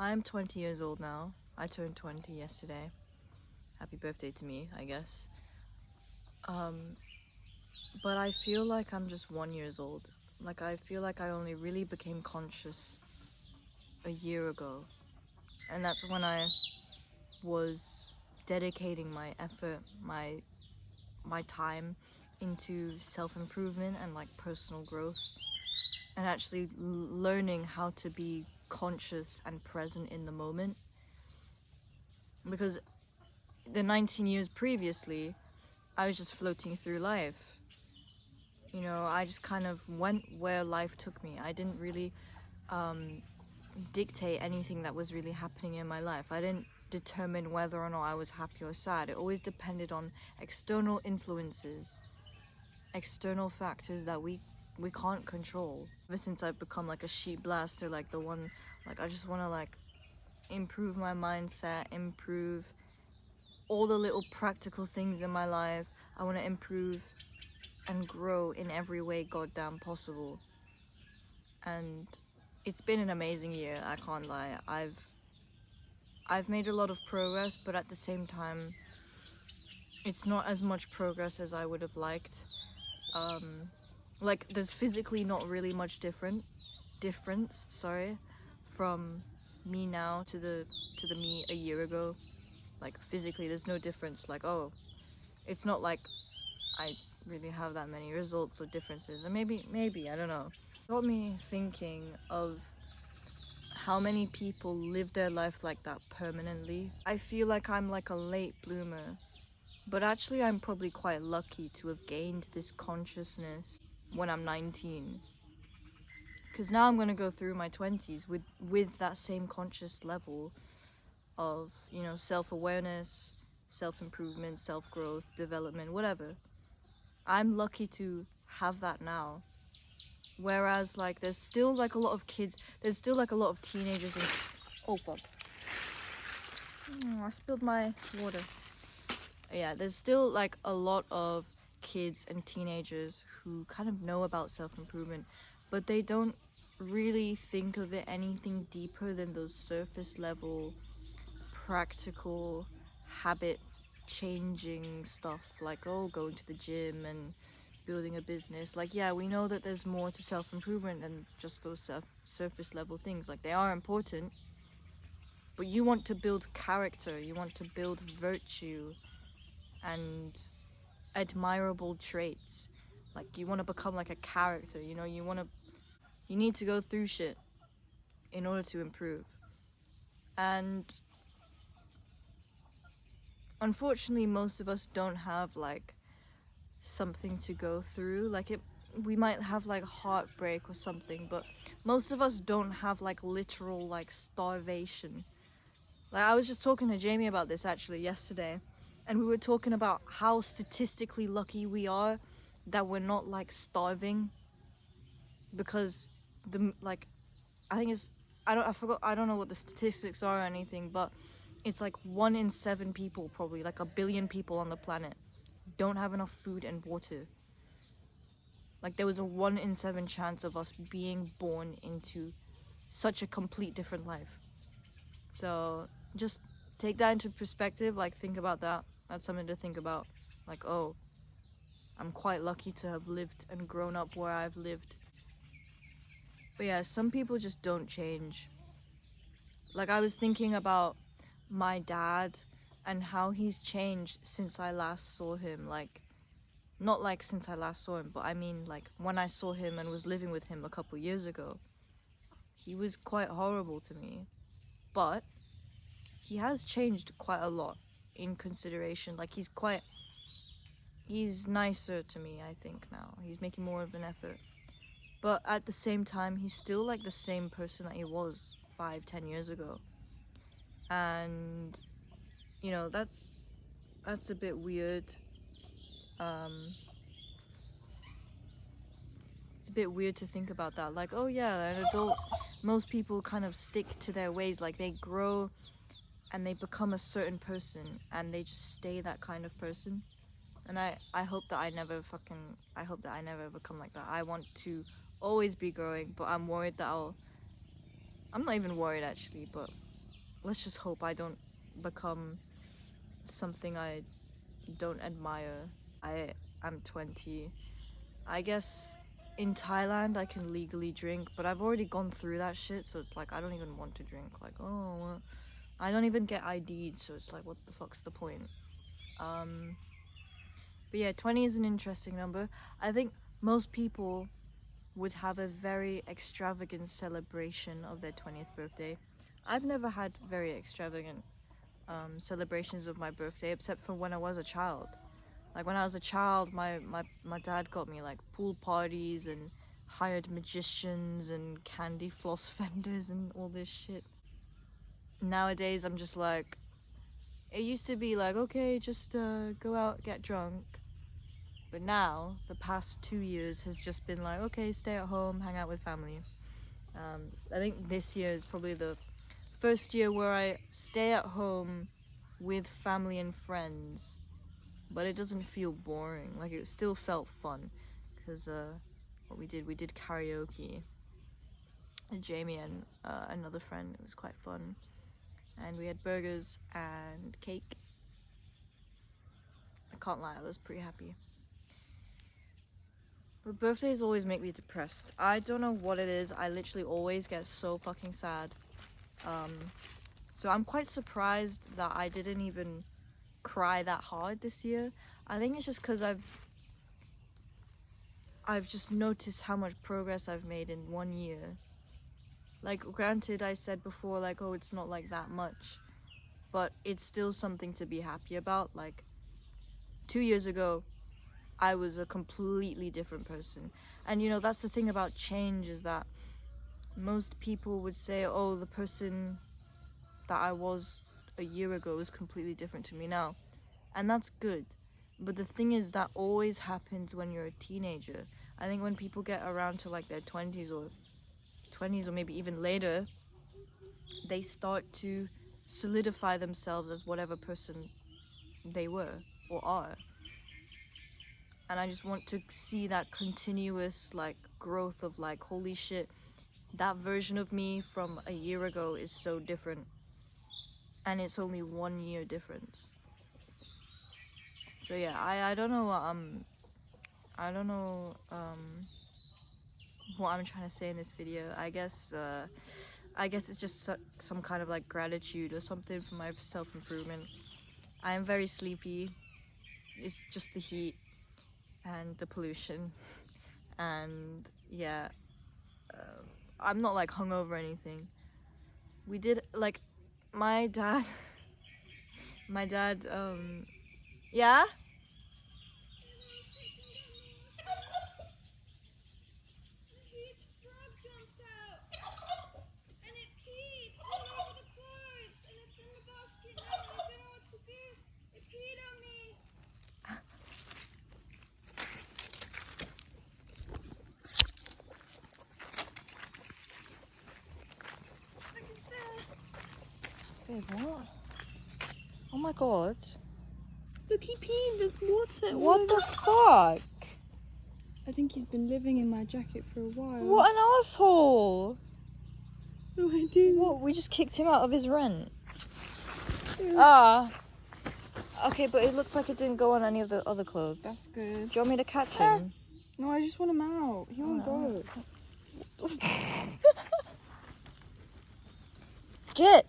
I'm 20 years old now. I turned 20 yesterday. Happy birthday to me, I guess. But I feel like I'm just 1 year old. Like, I feel like I only really became conscious a year ago. And that's when I was dedicating my effort, my time into self-improvement and like personal growth, and actually learning how to be conscious and present in the moment. Because the 19 years previously, I was just floating through life. You know, I just kind of went where life took me. I didn't really dictate anything that was really happening in my life. I didn't determine whether or not I was happy or sad. It always depended on external influences, external factors that we can't control. Ever since I've become like a sheep blaster, like the one, like I just want to like improve my mindset, improve all the little practical things in my life. I want to improve and grow in every way goddamn possible. And it's been an amazing year, I can't lie. I've made a lot of progress, but at the same time it's not as much progress as I would have liked. Like there's physically not really much difference from me now to the me a year ago. Like physically there's no difference. Like, oh, it's not like I really have that many results or differences. And maybe I don't know. It got me thinking of how many people live their life like that permanently. I feel like I'm like a late bloomer, but actually I'm probably quite lucky to have gained this consciousness when I'm 19. Because now I'm going to go through my 20s with that same conscious level of, you know, self-awareness, self-improvement, self-growth, development, whatever. I'm lucky to have that now. Whereas like there's still like a lot of kids, there's still like a lot of teenagers and oh fuck. I spilled my water. Yeah, there's still like a lot of kids and teenagers who kind of know about self-improvement, but they don't really think of it anything deeper than those surface level practical habit changing stuff, like, oh, going to the gym and building a business. Like, yeah, we know that there's more to self-improvement than just those surface level things. Like, they are important, but you want to build character, you want to build virtue and admirable traits. Like, you want to become like a character, you know, you need to go through shit in order to improve. And unfortunately, most of us don't have like something to go through. Like, we might have like heartbreak or something, but most of us don't have like literal like starvation. Like, I was just talking to Jamie about this actually yesterday, and we were talking about how statistically lucky we are that we're not like starving, because I think it's, I don't know what the statistics are or anything, but it's like 1 in 7 people, probably like 1 billion people on the planet, don't have enough food and water. Like, there was a 1 in 7 chance of us being born into such a complete different life. So just take that into perspective. Like, think about that. That's something to think about. Like, oh, I'm quite lucky to have lived and grown up where I've lived. But yeah, some people just don't change. Like, I was thinking about my dad and how he's changed since I last saw him. Like, not like since I last saw him, but I mean like when I saw him and was living with him a couple years ago. He was quite horrible to me, but he has changed quite a lot in consideration. Like, he's nicer to me, I think, now. He's making more of an effort. But at the same time, he's still like the same person that he was 5-10 years ago. And, you know, that's a bit weird. It's a bit weird to think about that. Like, oh yeah, an adult, most people kind of stick to their ways. Like, they grow and they become a certain person and they just stay that kind of person. And I hope that I never become like that. I want to always be growing, but I'm worried that I'm not even worried actually, but let's just hope I don't become something I don't admire. I'm 20. I guess in Thailand I can legally drink, but I've already gone through that shit, so it's like I don't even want to drink. Like, oh, well, I don't even get ID'd, so it's like, what the fuck's the point? But yeah, 20 is an interesting number. I think most people would have a very extravagant celebration of their 20th birthday. I've never had very extravagant celebrations of my birthday, except for when I was a child. Like when I was a child, my dad got me like pool parties and hired magicians and candy floss vendors and all this shit. Nowadays I'm just like, it used to be like, okay, just go out, get drunk. But now, the past 2 years has just been like, okay, stay at home, hang out with family. I think this year is probably the first year where I stay at home with family and friends, but it doesn't feel boring. Like, it still felt fun, because what we did karaoke. And Jamie and another friend, it was quite fun. And we had burgers and cake. I can't lie, I was pretty happy. But birthdays always make me depressed. I don't know what it is. I literally always get so fucking sad. So I'm quite surprised that I didn't even cry that hard this year. I think it's just because I've just noticed how much progress I've made in 1 year. Like, granted, I said before, like, oh, it's not like that much, but it's still something to be happy about. Like, 2 years ago, I was a completely different person. And you know, that's the thing about change, is that most people would say, oh, the person that I was a year ago is completely different to me now. And that's good. But the thing is, that always happens when you're a teenager. I think when people get around to like their 20s or maybe even later, they start to solidify themselves as whatever person they were or are. And I just want to see that continuous like growth of like, holy shit, that version of me from a year ago is so different, and it's only 1 year difference. So yeah, I don't know what I'm trying to say in this video. I guess it's just some kind of like gratitude or something for my self-improvement. I am very sleepy. It's just the heat and the pollution, and yeah, I'm not like hungover or anything. We did like my dad yeah. Babe, what? Oh my god. Look, he peed. There's water. What the fuck? I think he's been living in my jacket for a while. What an asshole! No, I didn't. What? We just kicked him out of his rent. Yeah. Ah. Okay, but it looks like it didn't go on any of the other clothes. That's good. Do you want me to catch him? No, I just want him out. He won't go. Get!